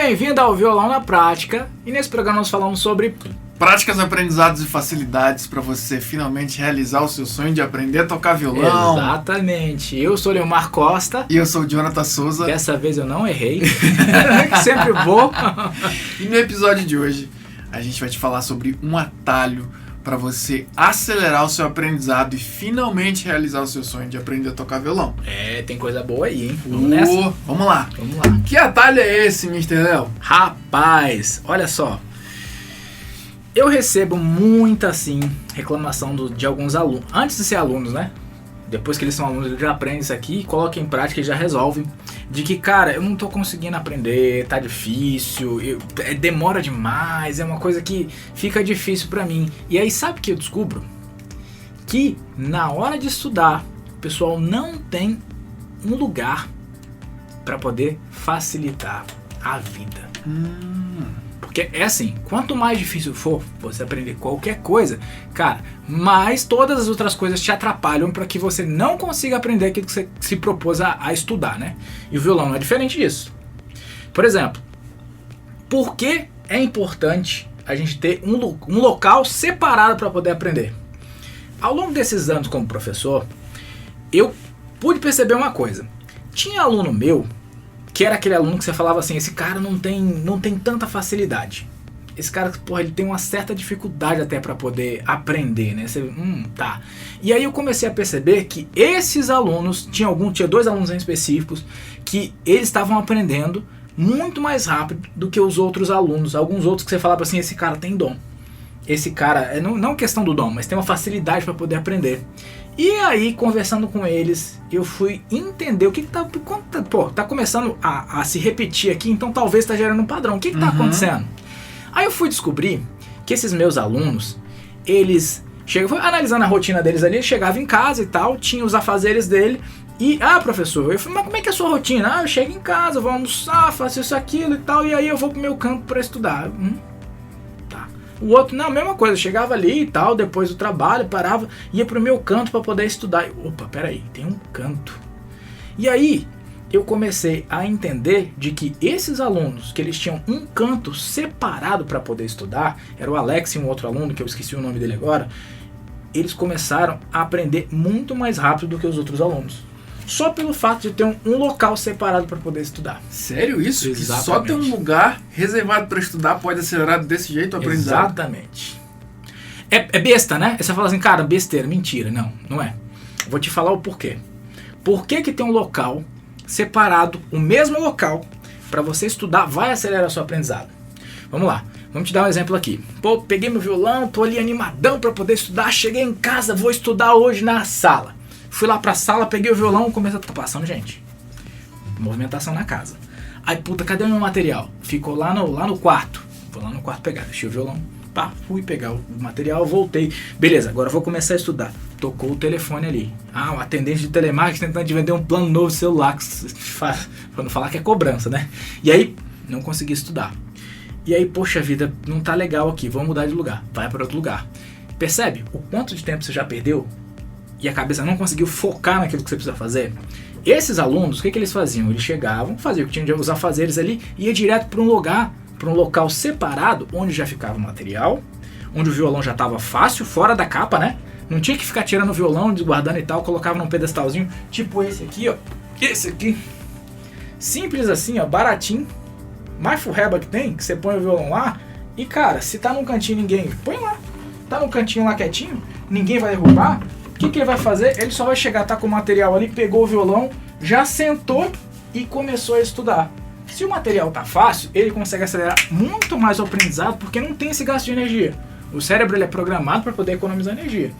Bem-vindo ao Violão na Prática, e nesse programa nós falamos sobre práticas, aprendizados e facilidades para você finalmente realizar o seu sonho de aprender a tocar violão. Exatamente. Eu sou o Leomar Costa. E eu sou o Jonathan Souza. Dessa vez eu não errei, que sempre vou. E no episódio de hoje a gente vai te falar sobre um atalho para você acelerar o seu aprendizado e finalmente realizar o seu sonho de aprender a tocar violão. Tem coisa boa aí, hein? Vamos nessa? Vamos lá. Vamos lá. Que atalho é esse, Mr. Léo? Rapaz, olha só. Eu recebo muita, assim, reclamação de alguns alunos. Antes de ser alunos, né? Depois que eles são alunos, eles já aprendem isso aqui, colocam em prática e já resolvem. De que, cara, eu não tô conseguindo aprender, tá difícil, demora demais, é uma coisa que fica difícil pra mim. E aí, sabe o que eu descubro? Que na hora de estudar, o pessoal não tem um lugar pra poder facilitar a vida. Porque é assim, quanto mais difícil for você aprender qualquer coisa, cara, mais todas as outras coisas te atrapalham para que você não consiga aprender aquilo que você se propôs a estudar, né? E o violão não é diferente disso. Por exemplo, por que é importante a gente ter um local separado para poder aprender? Ao longo desses anos como professor, eu pude perceber uma coisa. Tinha aluno meu que era aquele aluno que você falava assim, esse cara não tem tanta facilidade. Esse cara, porra, ele tem uma certa dificuldade até para poder aprender, né? Você, tá. E aí eu comecei a perceber que esses alunos, tinha dois alunos em específicos, que eles estavam aprendendo muito mais rápido do que os outros alunos. Alguns outros que você falava assim, esse cara tem dom. Esse cara, não questão do dom, mas tem uma facilidade para poder aprender. E aí, conversando com eles, eu fui entender o que tá... Pô, tá começando a se repetir aqui, então talvez tá gerando um padrão. O que tá acontecendo? Aí eu fui descobrir que esses meus alunos, eles... Fui analisando a rotina deles ali, chegava em casa e tal, tinha os afazeres dele, e... professor, eu falei, mas como é que é a sua rotina? Eu chego em casa, vou almoçar, faço isso, aquilo e tal, e aí eu vou pro meu campo pra estudar. O outro, não, a mesma coisa, chegava ali e tal, depois do trabalho, parava, ia pro meu canto para poder estudar. Opa, peraí, tem um canto. E aí, eu comecei a entender de que esses alunos, que eles tinham um canto separado para poder estudar, era o Alex e um outro aluno, que eu esqueci o nome dele agora, eles começaram a aprender muito mais rápido do que os outros alunos. Só pelo fato de ter um local separado para poder estudar. Sério isso? Exatamente. Que só ter um lugar reservado para estudar pode acelerar desse jeito o aprendizado? Exatamente. É besta, né? Você fala assim, cara, besteira, mentira. Não é. Vou te falar o porquê. Por que tem um local separado, o mesmo local, para você estudar, vai acelerar o seu aprendizado? Vamos lá. Vamos te dar um exemplo aqui. Pô, peguei meu violão, tô ali animadão para poder estudar, cheguei em casa, vou estudar hoje na sala. Fui lá pra sala, peguei o violão, comecei a... Tá passando, gente. Movimentação na casa. Aí, puta, cadê o meu material? Ficou lá no quarto. Vou lá no quarto pegar, deixei o violão. Pá, fui pegar o material, voltei. Beleza, agora eu vou começar a estudar. Tocou o telefone ali. O atendente de telemarketing tentando te vender um plano novo de celular. Pra não falar que é cobrança, né? E aí, não consegui estudar. E aí, poxa vida, não tá legal aqui. Vamos mudar de lugar. Vai para outro lugar. Percebe o quanto de tempo você já perdeu? E a cabeça não conseguiu focar naquilo que você precisa fazer. Esses alunos, o que eles faziam? Eles chegavam, faziam o que tinham de os afazeres ali, ia direto para um local separado, onde já ficava o material, onde o violão já estava fácil, fora da capa, né? Não tinha que ficar tirando o violão, desguardando e tal, colocava num pedestalzinho, tipo esse aqui, ó. Esse aqui. Simples assim, ó, baratinho. Mais furreba que tem, que você põe o violão lá, e cara, se tá num cantinho ninguém, põe lá. Tá num cantinho lá quietinho, ninguém vai derrubar. O que ele vai fazer? Ele só vai chegar, tá com o material ali, pegou o violão, já sentou e começou a estudar. Se o material tá fácil, ele consegue acelerar muito mais o aprendizado porque não tem esse gasto de energia. O cérebro ele é programado para poder economizar energia.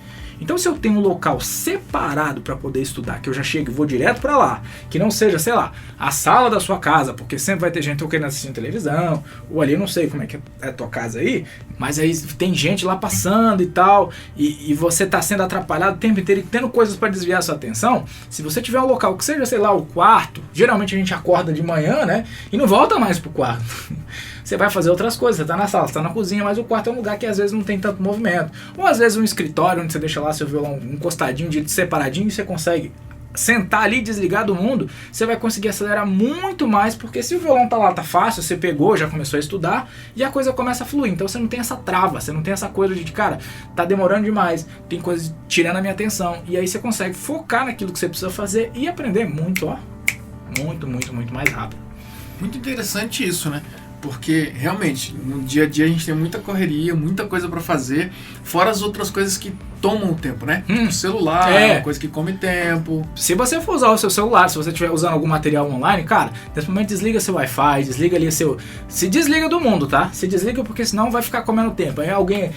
Então se eu tenho um local separado para poder estudar, que eu já chego e vou direto para lá, que não seja, sei lá, a sala da sua casa, porque sempre vai ter gente querendo assistir televisão, ou ali, eu não sei como é que é a tua casa aí, mas aí tem gente lá passando e tal, e você tá sendo atrapalhado o tempo inteiro e tendo coisas para desviar a sua atenção. Se você tiver um local que seja, sei lá, o quarto, geralmente a gente acorda de manhã, né, e não volta mais pro quarto. Você vai fazer outras coisas, você tá na sala, você tá na cozinha, mas o quarto é um lugar que às vezes não tem tanto movimento. Ou às vezes um escritório onde você deixa lá seu violão encostadinho, separadinho, e você consegue sentar ali, desligar do mundo, você vai conseguir acelerar muito mais, porque se o violão tá lá, tá fácil, você pegou, já começou a estudar, e a coisa começa a fluir. Então você não tem essa trava, você não tem essa coisa de, cara, tá demorando demais, tem coisa tirando a minha atenção, e aí você consegue focar naquilo que você precisa fazer e aprender muito, ó, muito mais rápido. Muito interessante isso, né? Porque realmente, no dia a dia a gente tem muita correria, muita coisa pra fazer, fora as outras coisas que tomam o tempo, né? O celular, uma coisa que come tempo. Se você for usar o seu celular, se você estiver usando algum material online, cara, nesse momento desliga seu Wi-Fi, desliga ali seu... Se desliga do mundo, tá? Se desliga porque senão vai ficar comendo tempo. Aí alguém...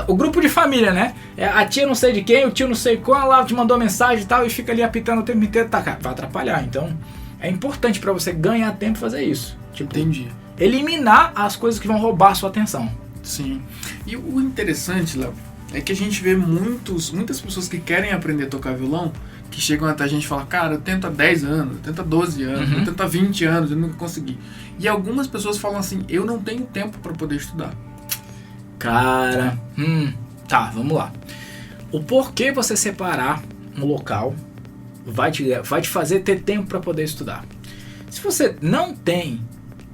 O grupo de família, né? A tia não sei de quem, o tio não sei qual, lá te mandou mensagem e tal, e fica ali apitando o tempo inteiro, tá, cara, vai atrapalhar. Então, é importante pra você ganhar tempo fazer isso. Tipo, entendi. Eliminar as coisas que vão roubar a sua atenção. Sim. E o interessante, Léo, é que a gente vê muitas pessoas que querem aprender a tocar violão, que chegam até a gente e falam, cara, eu tento há 10 anos, eu tento há 12 anos, eu tento há 20 anos, eu nunca consegui. E algumas pessoas falam assim, eu não tenho tempo para poder estudar. Cara, tá, vamos lá. O porquê você separar um local vai te fazer ter tempo para poder estudar. Se você não tem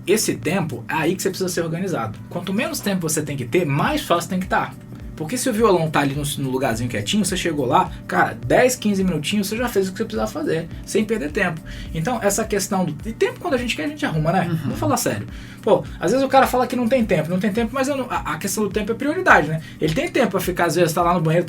esse tempo, é aí que você precisa ser organizado. Quanto menos tempo você tem que ter, mais fácil tem que estar. Porque se o violão tá ali no lugarzinho quietinho, você chegou lá, cara, 10, 15 minutinhos, você já fez o que você precisava fazer, sem perder tempo. Então, essa questão do... E tempo, quando a gente quer, a gente arruma, né? Vamos falar sério. Pô, às vezes o cara fala que não tem tempo, mas a questão do tempo é prioridade, né? Ele tem tempo pra ficar, às vezes, tá lá no banheiro,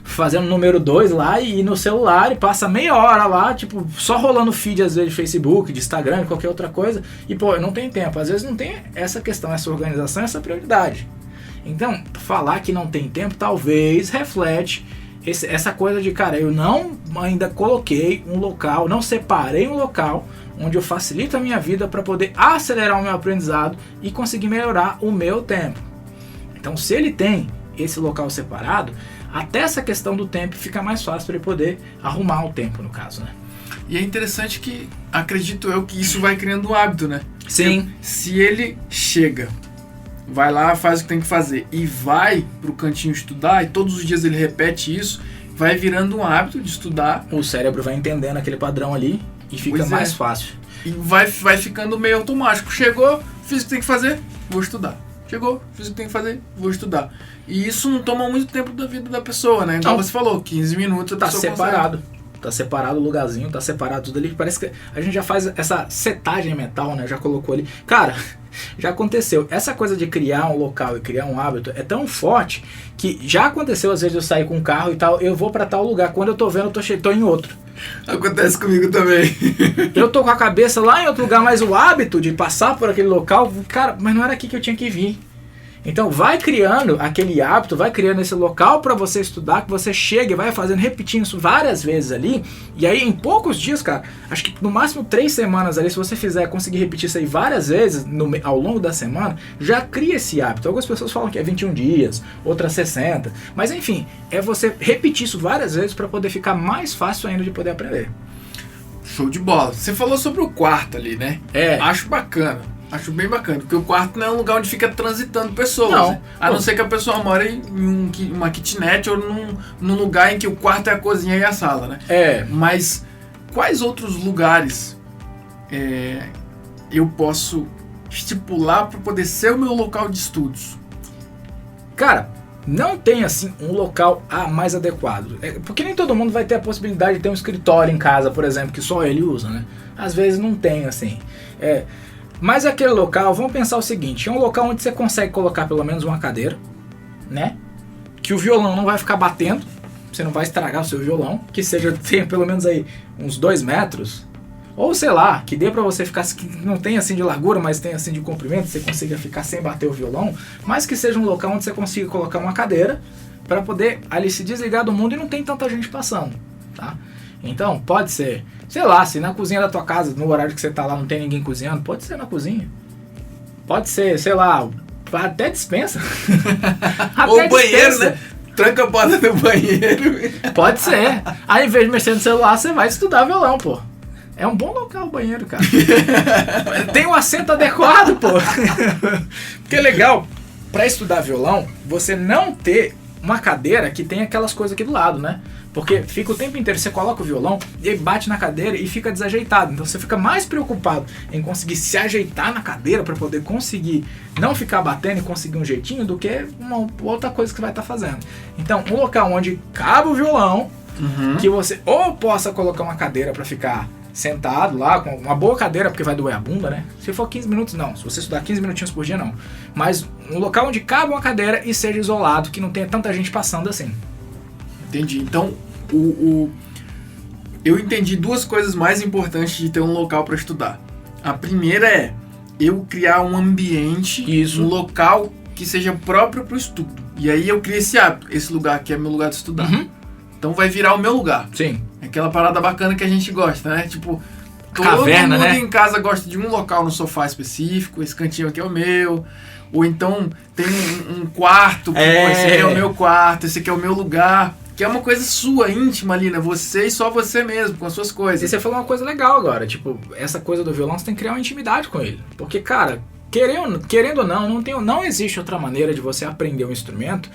fazendo número 2 lá, e no celular, e passa meia hora lá, tipo, só rolando feed, às vezes, de Facebook, de Instagram, qualquer outra coisa, e, pô, não tem tempo. Às vezes não tem essa questão, essa organização, essa prioridade. Então, falar que não tem tempo talvez reflete essa coisa de, cara, eu não ainda coloquei um local, não separei um local onde eu facilito a minha vida para poder acelerar o meu aprendizado e conseguir melhorar o meu tempo. Então, se ele tem esse local separado, até essa questão do tempo fica mais fácil para ele poder arrumar o tempo, no caso, né? E é interessante que, acredito eu, que isso vai criando um hábito, né? Sim. Porque se ele chega... vai lá, faz o que tem que fazer e vai pro cantinho estudar, e todos os dias ele repete isso, vai virando um hábito de estudar. O cérebro vai entendendo aquele padrão ali e fica mais fácil. E vai ficando meio automático. Chegou, fiz o que tem que fazer, vou estudar. Chegou, fiz o que tem que fazer, vou estudar. E isso não toma muito tempo da vida da pessoa, né? Então você falou, 15 minutos a pessoa separado. Consegue. Tá separado o lugarzinho, tá separado tudo ali. Parece que a gente já faz essa setagem mental, né? Já colocou ali. Cara, já aconteceu. Essa coisa de criar um local e criar um hábito é tão forte que já aconteceu, às vezes, eu sair com um carro e tal, eu vou pra tal lugar. Quando eu tô vendo, eu tô em outro. Acontece comigo também. Eu tô com a cabeça lá em outro lugar, mas o hábito de passar por aquele local, cara, mas não era aqui que eu tinha que vir. Então vai criando aquele hábito, vai criando esse local para você estudar, que você chega e vai fazendo, repetindo isso várias vezes ali, e aí em poucos dias, cara, acho que no máximo 3 semanas ali, se você fizer, conseguir repetir isso aí várias vezes ao longo da semana, já cria esse hábito. Algumas pessoas falam que é 21 dias, outras 60, mas enfim, é você repetir isso várias vezes para poder ficar mais fácil ainda de poder aprender. Show de bola. Você falou sobre o quarto ali, né? Acho bacana. Acho bem bacana, porque o quarto não é um lugar onde fica transitando pessoas. Não. Né? A não ser que a pessoa mora em uma kitnet ou num lugar em que o quarto é a cozinha e a sala, né? Mas quais outros lugares eu posso estipular para poder ser o meu local de estudos? Cara, não tem assim um local mais adequado. Porque nem todo mundo vai ter a possibilidade de ter um escritório em casa, por exemplo, que só ele usa, né? Às vezes não tem, assim. Mas aquele local, vamos pensar o seguinte, é um local onde você consegue colocar pelo menos uma cadeira, né? Que o violão não vai ficar batendo, você não vai estragar o seu violão, que tenha pelo menos aí uns 2 metros, ou sei lá, que dê pra você ficar, que não tenha assim de largura, mas tenha assim de comprimento, você consiga ficar sem bater o violão, mas que seja um local onde você consiga colocar uma cadeira para poder ali se desligar do mundo e não tem tanta gente passando, tá? Então, pode ser, sei lá, se na cozinha da tua casa, no horário que você tá lá, não tem ninguém cozinhando, pode ser na cozinha. Pode ser, sei lá, até dispensa. Ou banheiro, né? Tranca a porta do banheiro. Pode ser. Aí, em vez de mexer no celular, você vai estudar violão, pô. É um bom local o banheiro, cara. Tem um assento adequado, pô. Porque é legal, pra estudar violão, você não ter uma cadeira que tem aquelas coisas aqui do lado, né? Porque fica o tempo inteiro, você coloca o violão, ele bate na cadeira e fica desajeitado. Então você fica mais preocupado em conseguir se ajeitar na cadeira para poder conseguir não ficar batendo e conseguir um jeitinho do que uma outra coisa que você vai estar fazendo. Então, um local onde cabe o violão, que você ou possa colocar uma cadeira para ficar sentado lá, com uma boa cadeira, porque vai doer a bunda, né? Se for 15 minutos, não. Se você estudar 15 minutinhos por dia, não. Mas um local onde cabe uma cadeira e seja isolado, que não tenha tanta gente passando assim. Entendi. Então, eu entendi duas coisas mais importantes de ter um local para estudar. A primeira é eu criar um ambiente, um local que seja próprio para o estudo. E aí eu criei esse hábito. Esse lugar aqui é meu lugar de estudar. Então vai virar o meu lugar. Sim. Aquela parada bacana que a gente gosta, né? Tipo, Caverna, todo mundo, né? Em casa gosta de um local no sofá específico, esse cantinho aqui é o meu. Ou então tem um quarto, que, pô, esse aqui é o meu quarto, esse aqui é o meu lugar. Que é uma coisa sua, íntima ali, né? Você e só você mesmo, com as suas coisas. E você falou uma coisa legal agora, tipo, essa coisa do violão, você tem que criar uma intimidade com ele. Porque, cara, querendo ou não, não existe outra maneira de você aprender um instrumento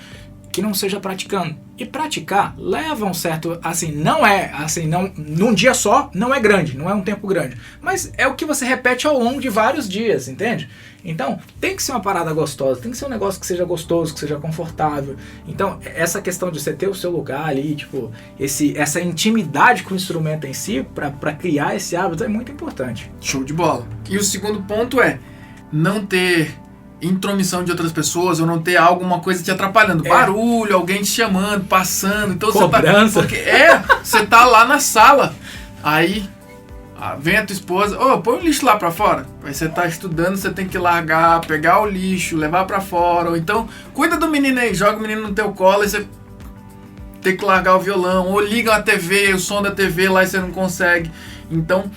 que não seja praticando. E praticar leva um certo, assim, não, num dia só, não é grande, não é um tempo grande. Mas é o que você repete ao longo de vários dias, entende? Então, tem que ser uma parada gostosa, tem que ser um negócio que seja gostoso, que seja confortável. Então, essa questão de você ter o seu lugar ali, tipo, essa intimidade com o instrumento em si, pra criar esse hábito, é muito importante. Show de bola. E o segundo ponto é não ter intromissão de outras pessoas, ou não ter alguma coisa te atrapalhando. Barulho, alguém te chamando, passando. Então Cobrança. Você tá lá na sala, aí vem a tua esposa, põe o lixo lá pra fora. Aí você tá estudando, você tem que largar, pegar o lixo, levar pra fora. Ou então, cuida do menino aí, joga o menino no teu colo e você tem que largar o violão. Ou liga a TV, o som da TV lá e você não consegue. Então,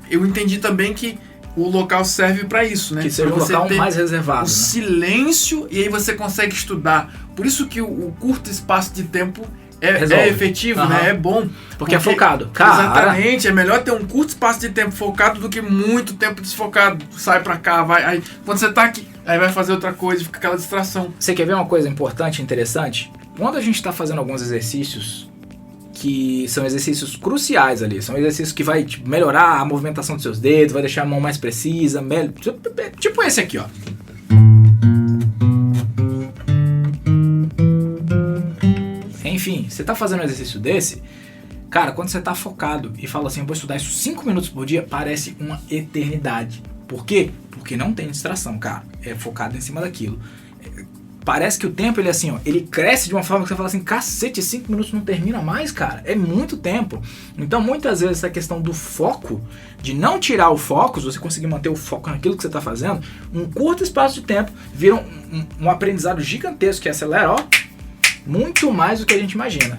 eu entendi também que o local serve para isso, né? Que seja um local mais reservado. O silêncio, e aí você consegue estudar. Por isso que o curto espaço de tempo é efetivo, né? É bom. Porque é focado. Exatamente. É melhor ter um curto espaço de tempo focado do que muito tempo desfocado. Sai pra cá, vai. Aí, quando você tá aqui, aí vai fazer outra coisa, fica aquela distração. Você quer ver uma coisa importante, interessante? Quando a gente tá fazendo alguns exercícios que são exercícios cruciais ali, são exercícios que vai melhorar a movimentação dos seus dedos, vai deixar a mão mais precisa, tipo esse aqui, ó. Enfim, você tá fazendo um exercício desse, cara, quando você tá focado e fala assim, eu vou estudar isso 5 minutos por dia, parece uma eternidade. Por quê? Porque não tem distração, cara, é focado em cima daquilo. Parece que o tempo, ele assim, ó, ele cresce de uma forma que você fala assim, cacete, 5 minutos não termina mais, cara. É muito tempo. Então, muitas vezes, essa questão do foco, de não tirar o foco, se você conseguir manter o foco naquilo que você está fazendo, um curto espaço de tempo vira um aprendizado gigantesco que acelera, ó, muito mais do que a gente imagina.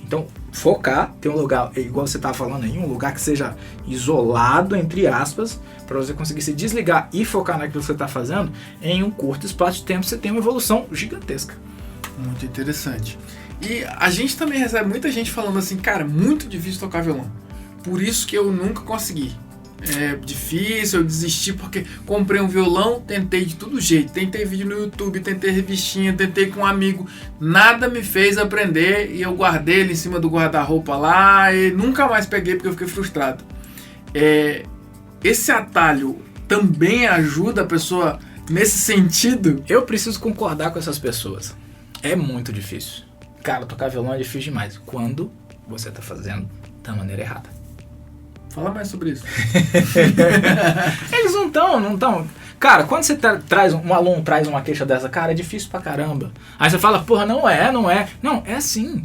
Então, focar, ter um lugar, igual você estava falando aí, um lugar que seja isolado, entre aspas, para você conseguir se desligar e focar naquilo que você está fazendo, em um curto espaço de tempo você tem uma evolução gigantesca. Muito interessante. E a gente também recebe muita gente falando assim, cara, muito difícil tocar violão. Por isso que eu nunca consegui. É difícil, eu desisti porque comprei um violão, tentei de todo jeito, tentei vídeo no YouTube, tentei revistinha, tentei com um amigo, nada me fez aprender e eu guardei ele em cima do guarda-roupa lá e nunca mais peguei porque eu fiquei frustrado. Esse atalho também ajuda a pessoa nesse sentido? Eu preciso concordar com essas pessoas. É muito difícil. Cara, tocar violão é difícil demais quando você tá fazendo da maneira errada. Fala mais sobre isso. Eles não estão. Cara, quando você um aluno traz uma queixa dessa, cara, é difícil pra caramba. Aí você fala, porra, não é. Não, é sim.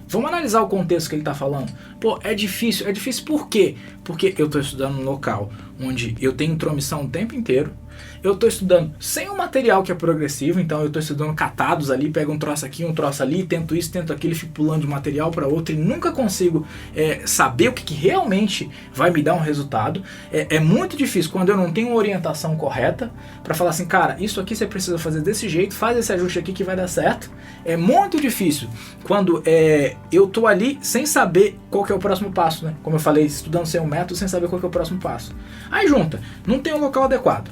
Vamos analisar o contexto que ele tá falando. Pô, é difícil por quê? Porque eu tô estudando num local onde eu tenho intromissão o tempo inteiro. Eu tô estudando sem um material que é progressivo, então eu tô estudando catados ali, pego um troço aqui, um troço ali, tento isso, tento aquilo, fico pulando de um material para outro e nunca consigo saber o que realmente vai me dar um resultado. É muito difícil quando eu não tenho uma orientação correta para falar assim, cara, isso aqui você precisa fazer desse jeito, faz esse ajuste aqui que vai dar certo. É muito difícil quando eu tô ali sem saber qual que é o próximo passo, né? Como eu falei, estudando sem um método, sem saber qual que é o próximo passo. Aí junta, não tem um local adequado.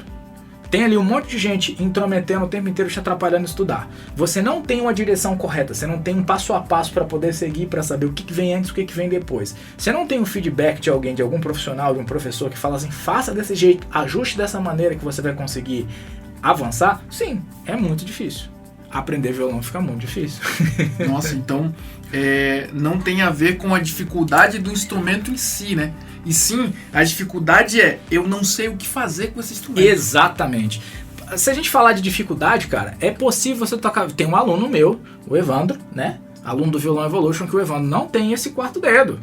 tem ali um monte de gente intrometendo o tempo inteiro, te atrapalhando a estudar. Você não tem uma direção correta, você não tem um passo a passo para poder seguir, para saber o que vem antes e o que vem depois. Você não tem um feedback de alguém, de algum profissional, de um professor que fala assim, faça desse jeito, ajuste dessa maneira que você vai conseguir avançar. Sim, é muito difícil. Aprender violão fica muito difícil. Nossa, então não tem a ver com a dificuldade do instrumento em si, né? E sim, a dificuldade eu não sei o que fazer com esse instrumento. Exatamente. Se a gente falar de dificuldade, cara, é possível você tocar... Tem um aluno meu, o Evandro, né? Aluno do Violão Evolution, que o Evandro não tem esse quarto dedo.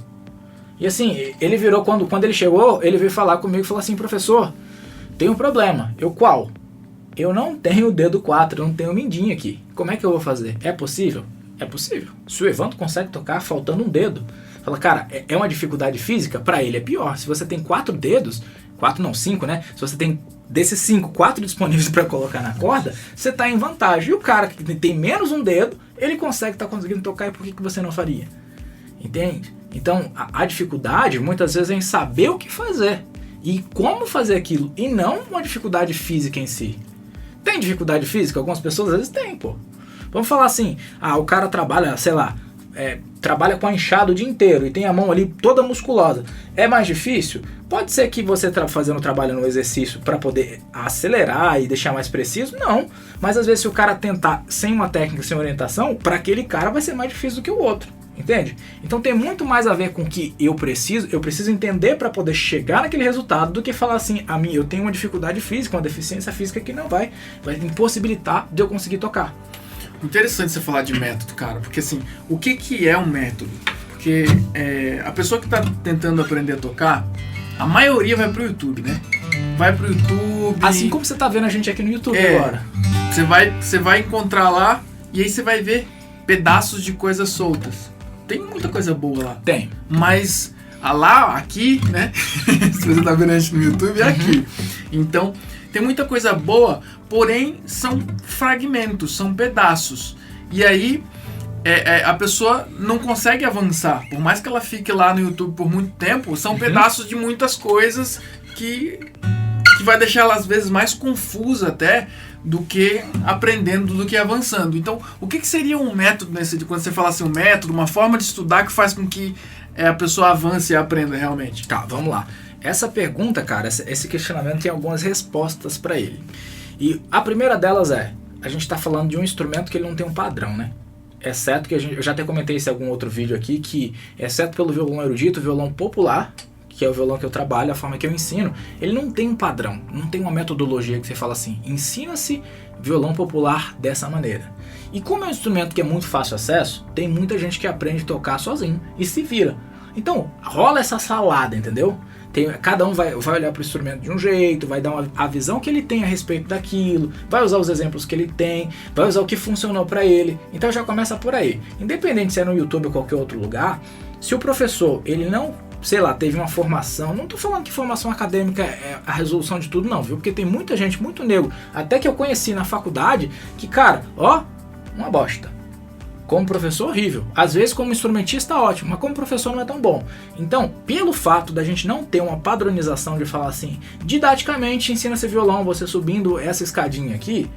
E assim, ele virou, quando ele chegou, ele veio falar comigo e falou assim, professor, tem um problema. Eu, qual? Eu não tenho o dedo 4, eu não tenho o mindinho aqui. Como é que eu vou fazer? É possível? É possível. Se o Evandro consegue tocar faltando um dedo, fala, cara, é uma dificuldade física? Pra ele é pior. Se você tem 4 dedos, 4 não, 5, né? Se você tem desses 5, 4 disponíveis pra colocar na corda, você tá em vantagem. E o cara que tem menos um dedo, ele consegue conseguindo tocar, e por que você não faria? Entende? Então, a dificuldade, muitas vezes, é em saber o que fazer. E como fazer aquilo. E não uma dificuldade física em si. Tem dificuldade física? Algumas pessoas às vezes tem, pô. Vamos falar assim, o cara trabalha, sei lá, trabalha com a enxada o dia inteiro e tem a mão ali toda musculosa. É mais difícil? Pode ser que você fazendo trabalho no exercício para poder acelerar e deixar mais preciso? Não. Mas às vezes se o cara tentar sem uma técnica, sem orientação, para aquele cara vai ser mais difícil do que o outro. Entende? Então tem muito mais a ver com o que eu preciso entender para poder chegar naquele resultado do que falar assim, eu tenho uma dificuldade física, uma deficiência física que não vai impossibilitar de eu conseguir tocar. Interessante você falar de método, cara, porque assim, o que é um método? Porque a pessoa que está tentando aprender a tocar, a maioria vai pro YouTube, né? Vai pro YouTube... Assim como você tá vendo a gente aqui no YouTube agora. Você vai encontrar lá e aí você vai ver pedaços de coisas soltas. Tem muita coisa boa lá. Tem. Mas aqui, né? Se você tá vendo a gente no YouTube, é aqui. Então, tem muita coisa boa, porém são fragmentos, são pedaços. E aí a pessoa não consegue avançar. Por mais que ela fique lá no YouTube por muito tempo, são pedaços de muitas coisas que vai deixar ela às vezes mais confusa até do que aprendendo, do que avançando. Então, o que seria um método quando você fala assim, um método, uma forma de estudar que faz com que a pessoa avance e aprenda realmente? Tá, vamos lá. Essa pergunta, cara, esse questionamento tem algumas respostas para ele. E a primeira delas a gente tá falando de um instrumento que ele não tem um padrão, né? Exceto que eu já até comentei isso em algum outro vídeo aqui, que exceto pelo violão erudito, o violão popular, que é o violão que eu trabalho, a forma que eu ensino, ele não tem um padrão, não tem uma metodologia que você fala assim, ensina-se violão popular dessa maneira. E como é um instrumento que é muito fácil acesso, tem muita gente que aprende a tocar sozinho e se vira. Então, rola essa salada, entendeu? Cada um vai olhar para o instrumento de um jeito, vai dar a visão que ele tem a respeito daquilo, vai usar os exemplos que ele tem, vai usar o que funcionou para ele. Então já começa por aí. Independente se é no YouTube ou qualquer outro lugar, se o professor, ele não, sei lá, teve uma formação, não tô falando que formação acadêmica é a resolução de tudo não, viu? Porque tem muita gente, muito nego, até que eu conheci na faculdade, que cara, uma bosta. Como professor, horrível. Às vezes como instrumentista, ótimo, mas como professor não é tão bom. Então, pelo fato da gente não ter uma padronização de falar assim, didaticamente ensina-se violão, você subindo essa escadinha aqui,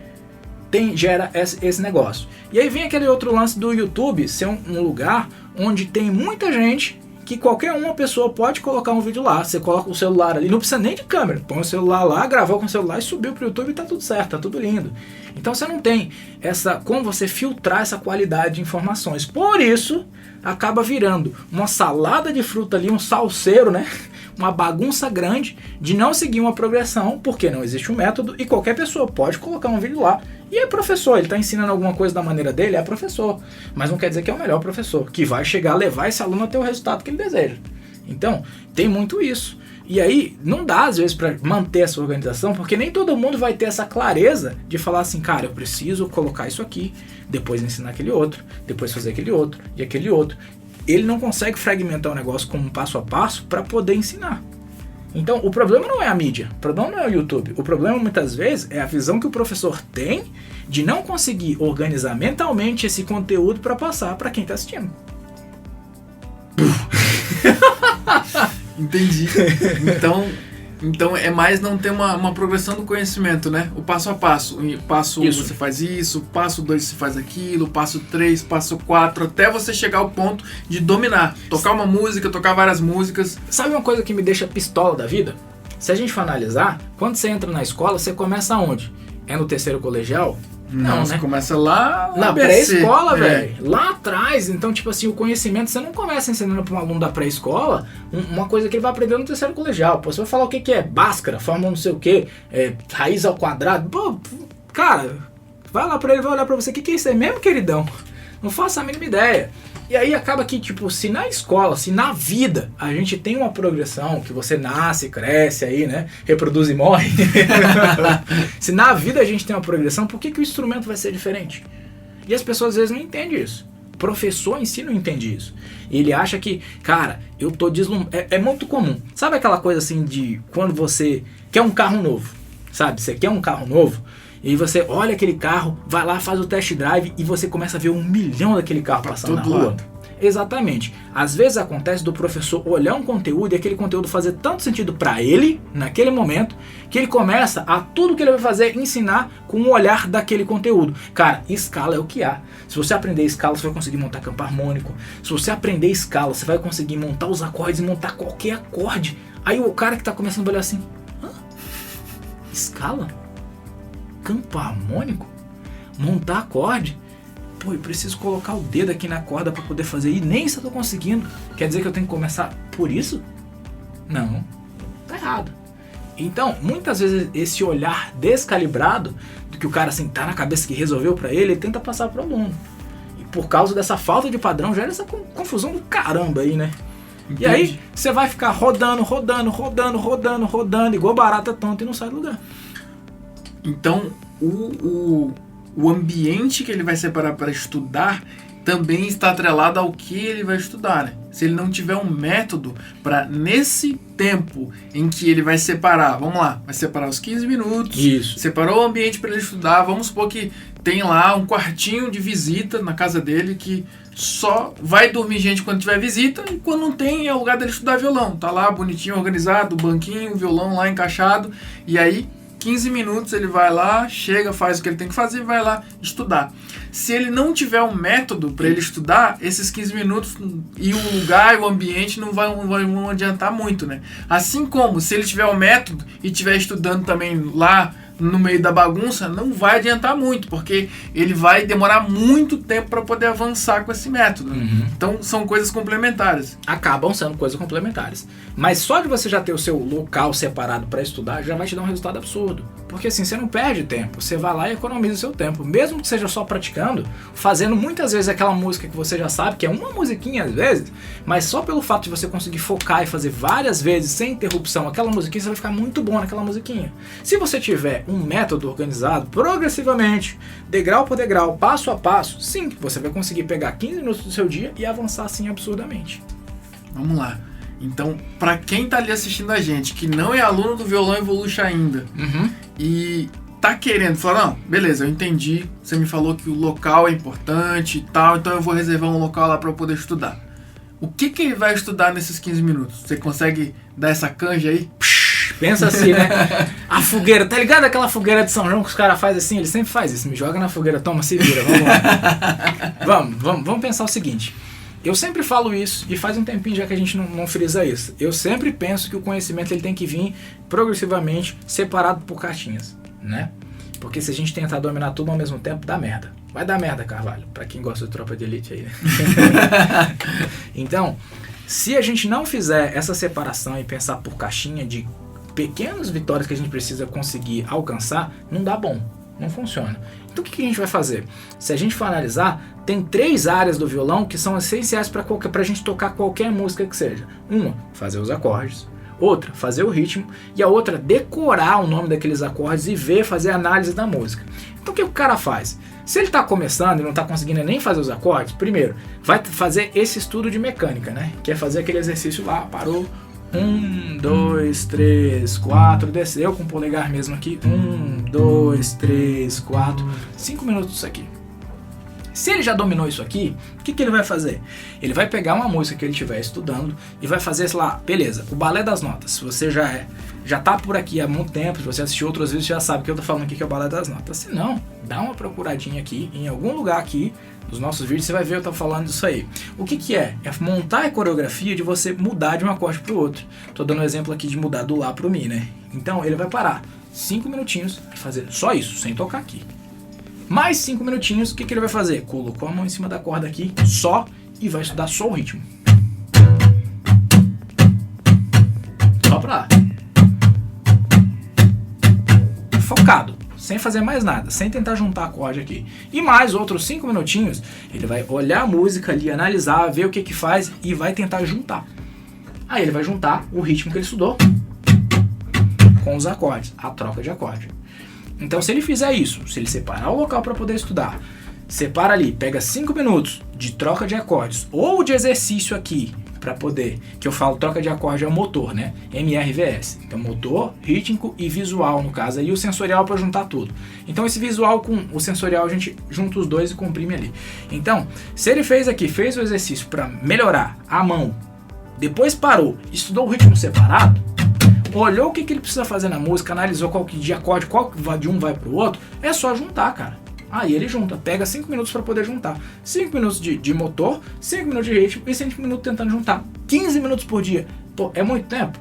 gera esse negócio. E aí vem aquele outro lance do YouTube ser um lugar onde tem muita gente que qualquer uma pessoa pode colocar um vídeo lá. Você coloca o celular ali, não precisa nem de câmera. Põe o celular lá, gravou com o celular e subiu pro YouTube e tá tudo certo, tá tudo lindo. Então você não tem como você filtrar essa qualidade de informações. Por isso, acaba virando uma salada de fruta ali, um salseiro, né? Uma bagunça grande de não seguir uma progressão, porque não existe um método e qualquer pessoa pode colocar um vídeo lá. E é professor, ele está ensinando alguma coisa da maneira dele, é professor. Mas não quer dizer que é o melhor professor, que vai chegar a levar esse aluno até o resultado que ele deseja. Então, tem muito isso. E aí, não dá às vezes para manter essa organização, porque nem todo mundo vai ter essa clareza de falar assim, cara, eu preciso colocar isso aqui, depois ensinar aquele outro, depois fazer aquele outro e aquele outro. Ele não consegue fragmentar o negócio como um passo a passo para poder ensinar. Então, o problema não é a mídia, o problema não é o YouTube. O problema, muitas vezes, é a visão que o professor tem de não conseguir organizar mentalmente esse conteúdo para passar para quem está assistindo. Entendi. Então, Então é mais não ter uma progressão do conhecimento, né? O passo a passo. O passo 1 você faz isso, passo 2 você faz aquilo, passo 3, passo 4, até você chegar ao ponto de dominar. Tocar uma música, tocar várias músicas. Sabe uma coisa que me deixa pistola da vida? Se a gente for analisar, quando você entra na escola, você começa onde? É no terceiro colegial? Não, você começa lá na pré-escola, velho. Lá atrás. Então, tipo assim, o conhecimento, você não começa ensinando para um aluno da pré-escola uma coisa que ele vai aprender no terceiro colegial. Pô, você vai falar o que é Bhaskara, fórmula não sei o que, raiz ao quadrado. Pô, cara, vai lá pra ele, vai olhar pra você, o que é isso aí mesmo, queridão? Não faço a mínima ideia. E aí acaba que, tipo, se na escola, se na vida a gente tem uma progressão, que você nasce, cresce aí, né, reproduz e morre. Se na vida a gente tem uma progressão, por que o instrumento vai ser diferente? E as pessoas às vezes não entendem isso. O professor em si não entende isso. Ele acha que, cara, eu tô deslumbrado. É muito comum. Sabe aquela coisa assim de quando você quer um carro novo? Sabe, você quer um carro novo? E você olha aquele carro, vai lá, faz o test drive e você começa a ver 1 milhão daquele carro passando na rua. Exatamente. Às vezes acontece do professor olhar um conteúdo e aquele conteúdo fazer tanto sentido para ele, naquele momento, que ele começa a tudo que ele vai fazer ensinar com o olhar daquele conteúdo. Cara, escala é o que há. Se você aprender escala, você vai conseguir montar campo harmônico. Se você aprender escala, você vai conseguir montar os acordes e montar qualquer acorde. Aí o cara que tá começando a olhar assim, hã? Escala? Campo harmônico? Montar acorde? Pô, eu preciso colocar o dedo aqui na corda para poder fazer e nem isso eu tô conseguindo. Quer dizer que eu tenho que começar por isso? Não, tá errado. Então, muitas vezes esse olhar descalibrado do que o cara assim tá na cabeça que resolveu para ele tenta passar pro aluno. E por causa dessa falta de padrão gera essa confusão do caramba aí, né? Entendi. E aí você vai ficar rodando, igual barata tonta e não sai do lugar. Então, o ambiente que ele vai separar para estudar também está atrelado ao que ele vai estudar, né? Se ele não tiver um método para, nesse tempo em que ele vai separar, vamos lá, vai separar os 15 minutos, isso. Separou o ambiente para ele estudar, vamos supor que tem lá um quartinho de visita na casa dele que só vai dormir gente quando tiver visita e quando não tem é o lugar dele estudar violão. Tá lá bonitinho, organizado, banquinho, o violão lá encaixado e aí 15 minutos ele vai lá, chega, faz o que ele tem que fazer e vai lá estudar. Se ele não tiver um método para ele estudar, esses 15 minutos e o lugar e o ambiente não vão adiantar muito, né? Assim como se ele tiver um método e estiver estudando também lá no meio da bagunça, não vai adiantar muito, porque ele vai demorar muito tempo para poder avançar com esse método. Uhum. Então, são coisas complementares. Acabam sendo coisas complementares. Mas só de você já ter o seu local separado para estudar, já vai te dar um resultado absurdo. Porque assim, você não perde tempo, você vai lá e economiza o seu tempo. Mesmo que seja só praticando, fazendo muitas vezes aquela música que você já sabe, que é uma musiquinha às vezes, mas só pelo fato de você conseguir focar e fazer várias vezes, sem interrupção, aquela musiquinha, você vai ficar muito bom naquela musiquinha. Se você tiver um método organizado progressivamente, degrau por degrau, passo a passo, sim, você vai conseguir pegar 15 minutos do seu dia e avançar assim absurdamente. Vamos lá. Então, para quem tá ali assistindo a gente, que não é aluno do Violão Evolution ainda, e tá querendo falar, não, beleza, eu entendi, você me falou que o local é importante e tal, então eu vou reservar um local lá para eu poder estudar. O que ele vai estudar nesses 15 minutos? Você consegue dar essa canja aí? Pensa assim, né? A fogueira, tá ligado aquela fogueira de São João que os caras fazem assim? Ele sempre faz isso, me joga na fogueira, toma, se vira, vamos lá. Vamos pensar o seguinte. Eu sempre falo isso, e faz um tempinho já que a gente não frisa isso. Eu sempre penso que o conhecimento ele tem que vir progressivamente separado por caixinhas, né? Porque se a gente tentar dominar tudo ao mesmo tempo, dá merda. Vai dar merda, Carvalho, pra quem gosta de Tropa de Elite aí. Então, se a gente não fizer essa separação e pensar por caixinha de pequenas vitórias que a gente precisa conseguir alcançar, não dá bom, não funciona. Então o que a gente vai fazer? Se a gente for analisar, tem 3 áreas do violão que são essenciais para a gente tocar qualquer música que seja. Uma, fazer os acordes. Outra, fazer o ritmo. E a outra, decorar o nome daqueles acordes e fazer análise da música. Então o que o cara faz? Se ele está começando e não está conseguindo nem fazer os acordes, primeiro, vai fazer esse estudo de mecânica, né? Que é fazer aquele exercício lá, parou. 1, 2, 3, 4, desceu com o polegar mesmo aqui. 1, 2, 3, 4, 5 minutos isso aqui. Se ele já dominou isso aqui, o que ele vai fazer? Ele vai pegar uma música que ele estiver estudando e vai fazer, sei lá, beleza, o balé das notas. Se você já tá por aqui há muito tempo, se você assistiu outras vezes, já sabe que eu tô falando aqui que é o balé das notas. Se não, dá uma procuradinha aqui, em algum lugar aqui, nos nossos vídeos, você vai ver eu tô falando disso aí. O que é? É montar a coreografia de você mudar de um acorde pro outro. Tô dando um exemplo aqui de mudar do Lá pro Mi, né? Então, ele vai parar 5 minutinhos e fazer só isso, sem tocar aqui. Mais 5 minutinhos, o que ele vai fazer? Colocou a mão em cima da corda aqui, só, e vai estudar só o ritmo. Só pra lá. Focado, sem fazer mais nada, sem tentar juntar acorde aqui. E mais outros 5 minutinhos, ele vai olhar a música ali, analisar, ver o que faz e vai tentar juntar. Aí ele vai juntar o ritmo que ele estudou com os acordes, a troca de acorde. Então, se ele fizer isso, se ele separar o local para poder estudar, separa ali, pega 5 minutos de troca de acordes ou de exercício aqui para poder, que eu falo troca de acorde é o motor, né? MRVS. Então, motor, rítmico e visual, no caso, aí o sensorial para juntar tudo. Então, esse visual com o sensorial a gente junta os dois e comprime ali. Então, se ele fez aqui, fez o exercício para melhorar a mão, depois parou, estudou o ritmo separado, olhou o que ele precisa fazer na música, analisou qual que de acorde, qual de um vai pro outro, é só juntar, cara. Aí ele junta, pega 5 minutos para poder juntar. 5 minutos de motor, 5 minutos de ritmo e 5 minutos tentando juntar. 15 minutos por dia. Pô, é muito tempo?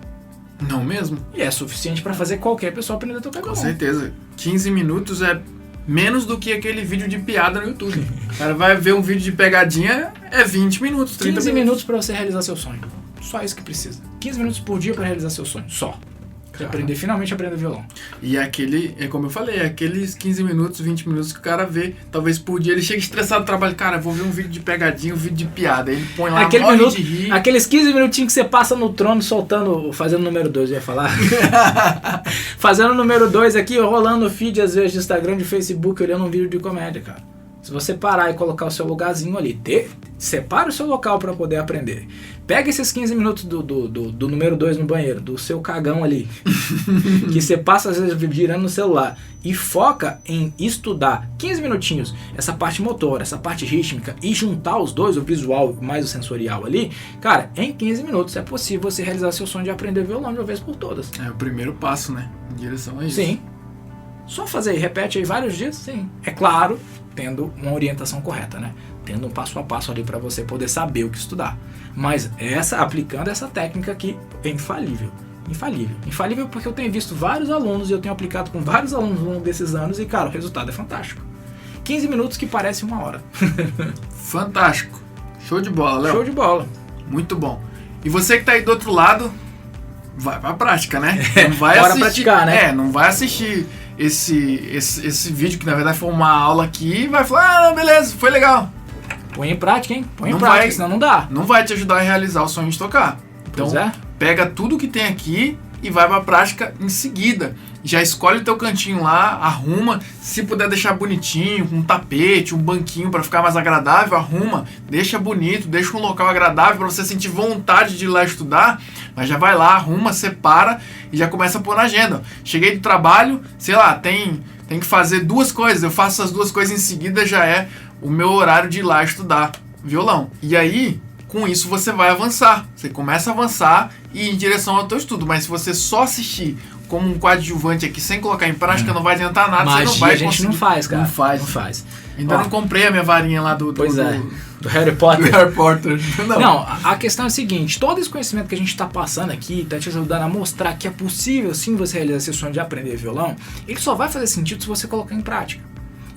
Não mesmo? E é suficiente para fazer qualquer pessoa aprender a tocar violão. Com certeza. 15 minutos é menos do que aquele vídeo de piada no YouTube. O cara vai ver um vídeo de pegadinha, é 20 minutos, 30 15 minutos para você realizar seu sonho. Só isso que precisa. 15 minutos por dia para realizar seu sonho. Só. Aprender, finalmente aprender violão. E como eu falei, aqueles 15 minutos, 20 minutos que o cara vê, talvez por dia, ele chega estressado do trabalho, cara, vou ver um vídeo de pegadinha, um vídeo de piada, aí ele põe lá, morre de rir. Aqueles 15 minutinhos que você passa no trono soltando, fazendo o número 2, eu ia falar. Fazendo o número 2 aqui, rolando o feed às vezes de Instagram, de Facebook, olhando um vídeo de comédia, cara. Se você parar e colocar o seu lugarzinho ali, separa o seu local para poder aprender. Pega esses 15 minutos do número 2 no banheiro, do seu cagão ali, que você passa às vezes girando no celular, e foca em estudar 15 minutinhos essa parte motora, essa parte rítmica, e juntar os dois, o visual mais o sensorial ali, cara, em 15 minutos é possível você realizar seu sonho de aprender violão de uma vez por todas. É o primeiro passo, né? Em direção a isso. Sim. Só fazer aí, repete aí vários dias, sim. É claro, tendo uma orientação correta, né? Tendo um passo a passo ali para você poder saber o que estudar. Mas aplicando essa técnica aqui é infalível. Infalível. Infalível porque eu tenho visto vários alunos e eu tenho aplicado com vários alunos ao longo desses anos e, cara, o resultado é fantástico. 15 minutos que parece uma hora. Fantástico. Show de bola, Léo. Show de bola. Muito bom. E você que tá aí do outro lado, vai pra prática, né? Não vai Bora assistir, praticar, né? não vai assistir esse vídeo que na verdade foi uma aula aqui e vai falar, beleza, foi legal. Põe em prática, hein? Põe Não em prática, vai- senão não dá. Não vai te ajudar a realizar o sonho de tocar. Então, Pois é. pega tudo que tem aqui e vai pra prática em seguida. Já escolhe o teu cantinho lá, arruma, se puder deixar bonitinho, com um tapete, um banquinho pra ficar mais agradável, arruma, deixa bonito, deixa um local agradável pra você sentir vontade de ir lá estudar, mas já vai lá, arruma, separa e já começa a pôr na agenda. Cheguei do trabalho, sei lá, tem que fazer 2 coisas, eu faço essas 2 coisas em seguida, já é o meu horário de ir lá estudar violão. E aí, com isso você vai avançar. Você começa a avançar e ir em direção ao teu estudo. Mas se você só assistir como um coadjuvante aqui sem colocar em prática, não vai adiantar nada. Magia você não vai a gente conseguir. não faz, cara. Não faz. Não faz. Ainda Ó, não comprei a minha varinha lá do Pois é. do Do Harry Potter. Harry Potter. Não, a questão é a seguinte, todo esse conhecimento que a gente está passando aqui, está te ajudando a mostrar que é possível sim você realizar esse sonho de aprender violão, ele só vai fazer sentido se você colocar em prática.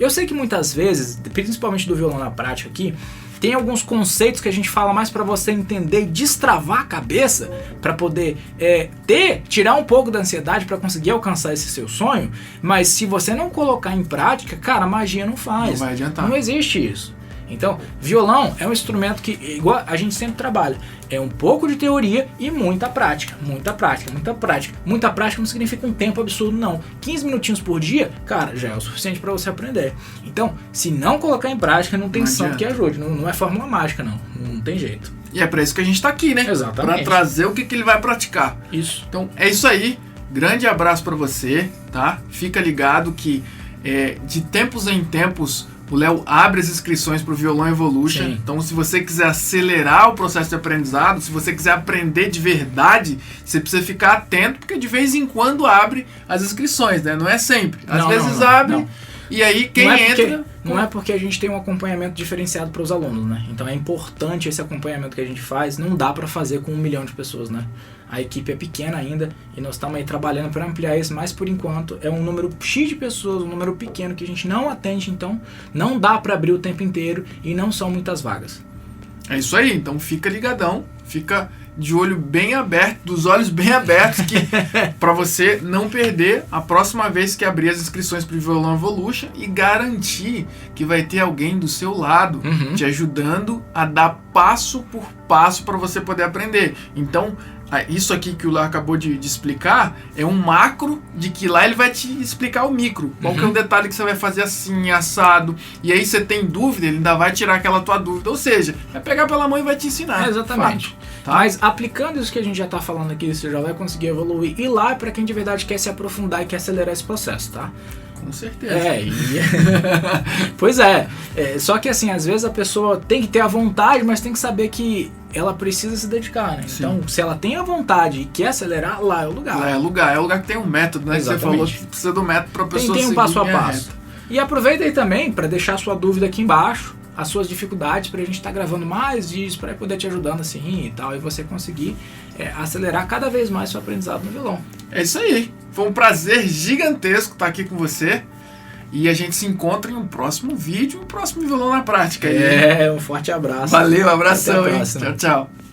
Eu sei que muitas vezes, principalmente do violão na prática aqui, tem alguns conceitos que a gente fala mais para você entender e destravar a cabeça para poder tirar um pouco da ansiedade para conseguir alcançar esse seu sonho, mas se você não colocar em prática, cara, a magia não faz. Não vai adiantar. Não existe isso. Então, violão é um instrumento que, igual a gente sempre trabalha, é um pouco de teoria e muita prática. Muita prática, muita prática. Muita prática não significa um tempo absurdo, não. 15 minutinhos por dia, cara, já é o suficiente para você aprender. Então, se não colocar em prática, não tem Não santo adianta. que ajude. Não é fórmula mágica, não. Não tem jeito. E é pra isso que a gente tá aqui, né? Exatamente. Pra trazer o que ele vai praticar. Isso. Então é isso aí. Grande abraço pra você, tá? Fica ligado que de tempos em tempos O Léo abre as inscrições para o Violão Evolution. Sim. Então, se você quiser acelerar o processo de aprendizado, se você quiser aprender de verdade, você precisa ficar atento, porque de vez em quando abre as inscrições, né? Não é sempre. Às vezes abre, e aí quem entra... Não é porque a gente tem um acompanhamento diferenciado para os alunos, né? Então é importante esse acompanhamento que a gente faz. Não dá para fazer com 1 milhão de pessoas, né? A equipe é pequena ainda e nós estamos aí trabalhando para ampliar isso, mas por enquanto é um número X de pessoas, um número pequeno que a gente não atende, então não dá para abrir o tempo inteiro e não são muitas vagas. É isso aí, então fica ligadão, fica de olho bem aberto, dos olhos bem abertos, que para você não perder a próxima vez que abrir as inscrições para o Violão Evolution e garantir que vai ter alguém do seu lado te ajudando a dar passo por passo para você poder aprender. Então, isso aqui que o Léo acabou de explicar é um macro de que lá ele vai te explicar o micro. Qual que é o detalhe que você vai fazer assim, assado. E aí você tem dúvida, ele ainda vai tirar aquela tua dúvida. Ou seja, vai pegar pela mão e vai te ensinar. Exatamente. Tá? Mas aplicando isso que a gente já está falando aqui, você já vai conseguir evoluir. E lá é para quem de verdade quer se aprofundar e quer acelerar esse processo, tá? Com certeza. Pois é. Só que assim, às vezes a pessoa tem que ter a vontade, mas tem que saber que ela precisa se dedicar, né? Sim. Então, se ela tem a vontade e quer acelerar, lá é o lugar. Lá é o lugar que tem um método, né? Exatamente. Você falou que precisa do método para a pessoa Tem um seguir passo a linha passo. reta. E aproveita aí também para deixar a sua dúvida aqui embaixo, as suas dificuldades, pra gente estar gravando mais vídeos para poder te ajudando assim e tal, e você conseguir acelerar cada vez mais seu aprendizado no violão. É isso aí. Foi um prazer gigantesco estar aqui com você. E a gente se encontra em um próximo vídeo, um próximo Violão na Prática. Um forte abraço. Valeu, abração, Até a hein? próxima. Tchau, tchau.